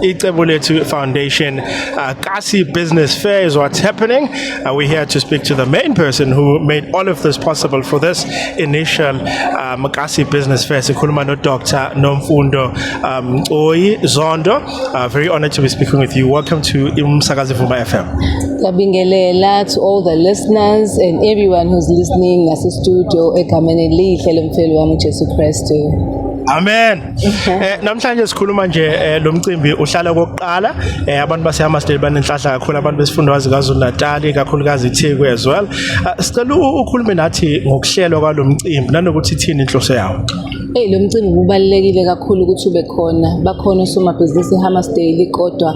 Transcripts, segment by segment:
Icebo Lethu Foundation Kasi Business Fair is what's happening. We're here to speak to the main person who made all of this possible for this initial Kasi Business Fair. Sikhuluma no Dr. Nomfundo Zondo. Very honored to be speaking with you. Welcome to Umsakazi Vuma FM. Ngiyabingelela to all the listeners and everyone who's listening nase studio egameni lihle lomfeli wami uJesu Kristu. Amen. Namhlanje sikhuluma nje lo mcimbi uhlala kokuqala abantu baseHammersdale banenhlahla kakhulu abantu besifundazwe kaZulu Natal kakhulukazi iTheku as well. Sicela ukhulume nathi ngokuhlelwa kwalo mcimbi nanokuthi ithini inhloso yawo. Lo mcimbi ubalekile kakhulu ukuthi ube khona bakhona osomabhizinisi eHammersdale kodwa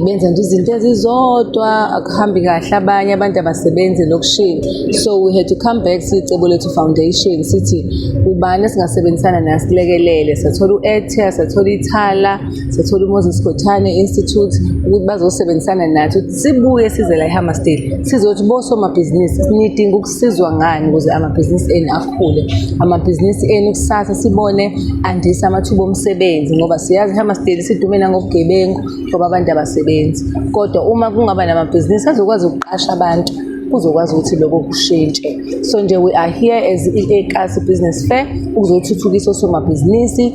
benza nje izinto ezizodwa akuhambi kahle abanye abantu abasebenzi lokushini, so we had to come back siCebo Lethu Foundation sithi ubani singasebenzisana nasilekelele. Sathola uEthia, sathola iThala, sathola uMoses Khotane Institute ukuthi bazosebenzisana nathi ukuthi sibuye size la eHammersdale sizothi bosomabhizinisi sinidinga ukusizwa ngani ukuze amabhizinisi enu akhule, amabhizinisi enu kusasa sibone andisa amathuba omsebenzi ngoba siyazi eHammersdale sidumela ngobugebengu ngoba abantu abasebenzi, kodwa uma kungaba namabhizinisi azokwazi ukuqasha abantu kuzokwazi ukuthi lokho kushintshe. So nje we are here as Kasi Business Fair ukuzothuthukisa osomabhizinisi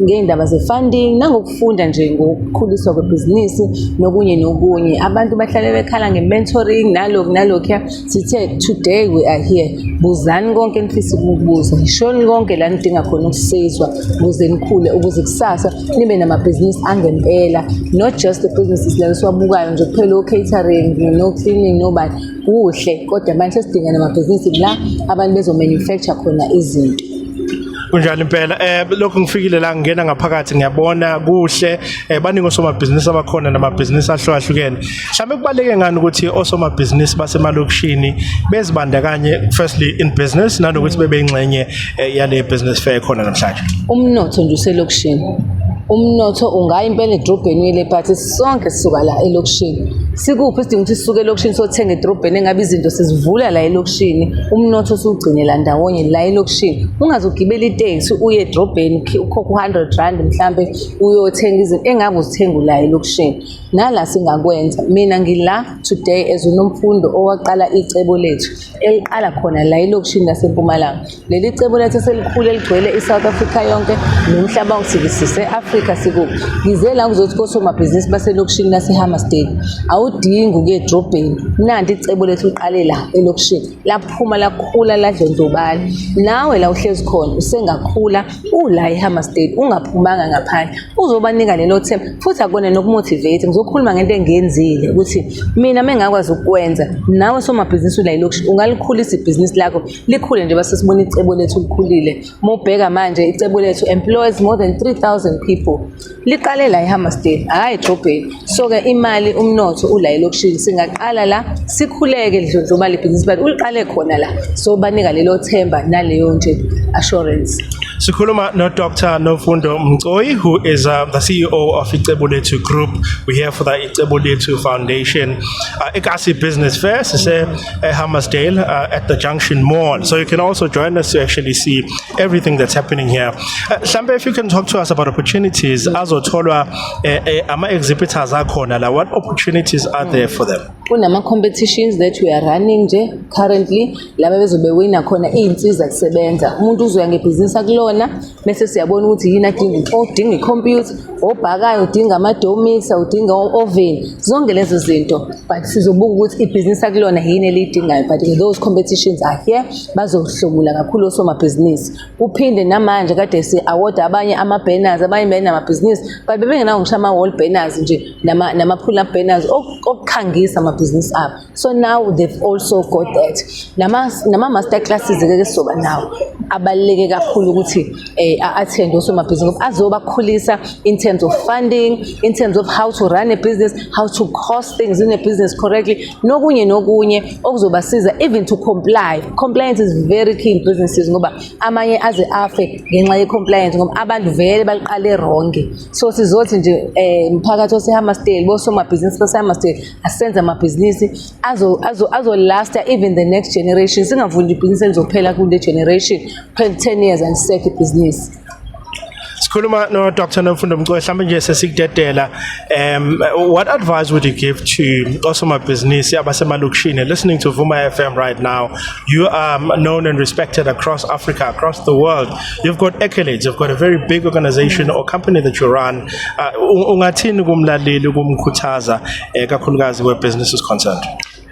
ngeindaba ze-funding nangokufunda nje ngokukhuliswa kwebhizinisi nokunye. Abantu bahlale bekhala nge-mentoring nalokho. Sithe today we are here. Buzani konke nifisa ukubuza. Ngishoni konke la nidinga khona ukusizwa ukuze nikhule ukuze kusasa nibe namabhizinisi angempela, not just the businesses la siwabukayo nje kuphela o-catering no-cleaning nobody. Kuhle kodwa manje sidinga namabhizinisi la abantu bezo-manufacture khona izinto. Kunjani impela lokho ngifikile la ngena ngaphakathi ngiyabona kuhle baningi osomabhizinisi abakhona namabhizinisi ahlukahlukene. Mhlawumbe kubaleke ngani ukuthi osomabhizinisi basemalokishini bezibandakanye firstly in business nanokuthi bebe ingxenye yale business fair khona namhlanje? Umnotho nje uselokishini. Umnotho ungaya impela edrobheni wele but sonke sisuka la elokishini. Sikuphi isidingo ukuthi sisuke elokishini sothenga edrobheni engabe izinto sizivula la elokishini, umnotho usugcine la ndawonye la elokishini. Ungazogibela itaxi uye edrobheni ukhokha 100 rand mhlambe uyothenga izinto engabe uzithenga la elokishini. Nala singakwenza. Mina ngila today as uNomfundo owaqala icebo lethu eliqala khona la elokishini laseMpumalanga. Leli cebo lethu selikhulu eligcwele iSouth Africa yonke nomhlaba wonke Africa sikuphi. Ngize la kuzothi kosomabhizinisi baselokishini laseHammersdale awudingi ukuya edrobheni. Nanti icebo lethu uqale la elokishini laphuma lakhula ladlondlobala. Nawe la uhlezi khona usengakhula ula eHammersdale ungaphumanga ngaphandle uzobanika lelo themba futhi akubona nokumotivate. Ngizokhuluma ngento engenzile ukuthi mina mengakwazi ukwenza nawe somabhizinisi la elokishini ungalikhulisa ibhizinisi lakho likhule nje base sibona icebo lethu likhulile. Mobheka manje icebo lethu employs more than 3000 people. Liqale la eHammersdale hayi edrobheni. So ke imali umnotho ula elokishini singaqala la sikhuleke lidlondlobala ibhizinisi but uliqale khona la so banika lelo themba naleyo nje assurance. Sikhuluma no Dr. Nomfundo Mcoyi, who is the CEO of Icebo Lethu Group. We're here for the Icebo Lethu Foundation Kasi Business Fair, Hammersdale at the Junction Mall. So you can also join us to actually see everything that's happening here. Shambe, if you can talk to us about opportunities, azotholwa ama-exhibitors akhona la, what opportunities are there for them? Kunama competitions that we are running nje currently laba bezobe wina khona izinsiza kusebenza. Umuntu uzoya ngebhizinisi akulona bese siyabona ukuthi yini udinga icomputer, obhakayo udinga ama-dough mixer, udinga oven, zonke lezo zinto but sizobuka ukuthi ibhizinisi akulona yini elidingayo. But those competitions are here bazohlomula kakhulu osomabhizinisi. Uphinde namanje kade si-award abanye ama-banners, abanye benamabhizinisi but bebengenawo ngisho ama-wall banners nje nama-pull-up banners okukhangisa amabhizinisi abo. So now they've also got that. Nama-master classes ke sizoba nawo abaluleke kakhulu ukuthi attend osomabhizinisi azobakhulisa in terms of funding, in terms of how to run a business, how to cost things in a business correctly, nokunye okuzobasiza even to comply. Compliance is very key in businesses ngoba amanye aze afe ngenxa ye-compliance ngoba abantu vele baliqale wrong. So sizothi nje mphakathi oseHammersdale bosomabhizinisi baseHammersdale asenza amabhizinisi azo lasta even the next generation. Singavuli ibhizinisi elizophela kule generation 10 years and set a business. Sikhuluma no Dr. Nomfundo Mcoyi mhlambe nje sesikudedela what advice would you give to osomabhizinisi abasemalokishini listening to Vuma FM right now? You are known and respected across Africa, across the world. You've got accolades, you've got a very big organization or company that you run. Ungathini kumlaleli ukumkhuthaza kakhulukazi where business is concerned?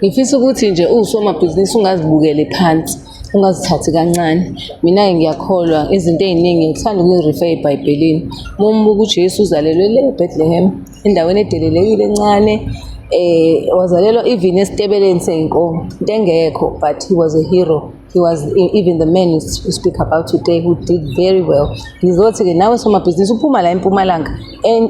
Ngifisa ukuthi nje usomabhizinisi ungazibukele phansi, ungazithathi kancane. Mina ngiyakholwa izinto eziningi ngithanda ukurefer eBhayibhelini. Mumbuka uJesu uzalelwe le Bethlehem endaweni edelelekile encane. Wazalelwa even esitebeleni senkomo, into engekho, but he was a hero. He was even the man we speak about today who did very well. Ngizothi ke nawe somabhizinisi uphuma la eMpumalanga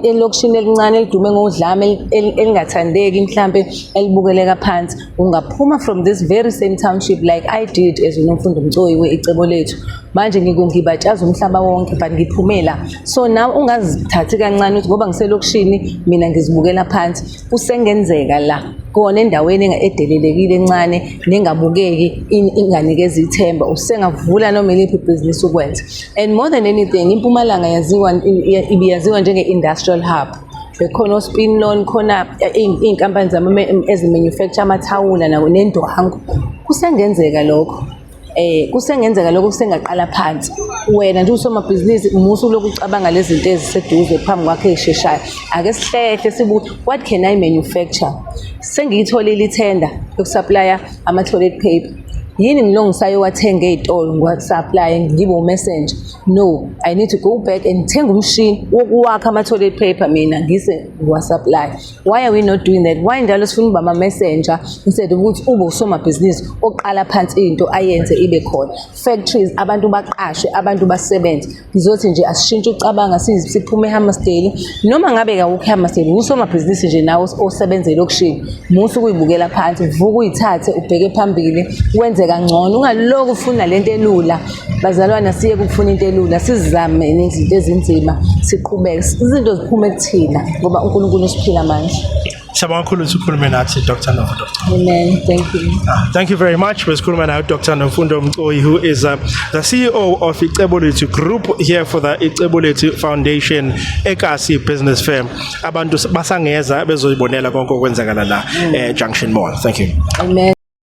elokishini elincane elidume ngodlame elingathandeki mhlambe elibukeleka phansi, ungaphuma from this very same township like I did as uNomfundo Mcoyi weIcebo Lethu. Manje ngibatshaza umhlaba wonke but ngiphumela. So now ungazithathi kancane ukuthi ngoba ngiselokishini mina ngizibukela phansi, kusengenzeka la kona endaweni edelelekile encane nengabukeki inganikeza ithemba usengavula noma iliphi ibhizinisi ukwenza. And more than anything iMpumalanga yaziwa njenge-industrial hub. Bekhona oSpinlon, khona iy'nkampani ezimanufacture amathawula nendwangu. Kusengenzeka lokho. Kusengenzeka lokho kusengaqala phansi. Wena nje usomabhizinisi umusu lokhu ucabanga lezi zinto eziseduze phambi kwakhe ezisheshayo. Ake sihlehle sibuthi what can I manufacture? Sengiyitholile ithenda yokusupplya ama-toilet paper. Yini ngilongisayo wathenga ezitolo ngwasupply ngibe umessenger? No, I need to go back and thenga umshini wokuwakha ama-toilet paper mina ngise ngwasupply. Why are we not doing that? Why njalo sifuna ukuba ama-messenger instead ukuthi ube usomabhizinisi oqala phansi into ayenze ibe khona. Factories abantu baqashwe, abantu basebenze. Ngizothi nje asishintshe ucabanga siphume eHammersdale noma ngabe awukho eHammersdale usomabhizinisi nje nawe osebenza elokishini. Musu ukuyibukela phansi, vuka uyithathe ubheke phambili wenze kangcono, ungaloku ufuna lento elula. Bazalwana siye ukufuna into elula, sizame nezinto ezinzima, siqhubeke izinto ziphume kuthina ngoba uNkulunkulu usiphila manje. Siyabonga kakhulu ukukhuluma nathi Dr. Nomfundo. Amen. Thank you. Thank you very much. We're speaking now Dr. Nomfundo Mcoyi, who is the CEO of Icebo Lethu Group here for the Icebo Lethu Foundation, Ekasi Business Firm. Abantu basangeza bezoyibonela konke okwenzakala la Junction Mall. Thank you. Amen.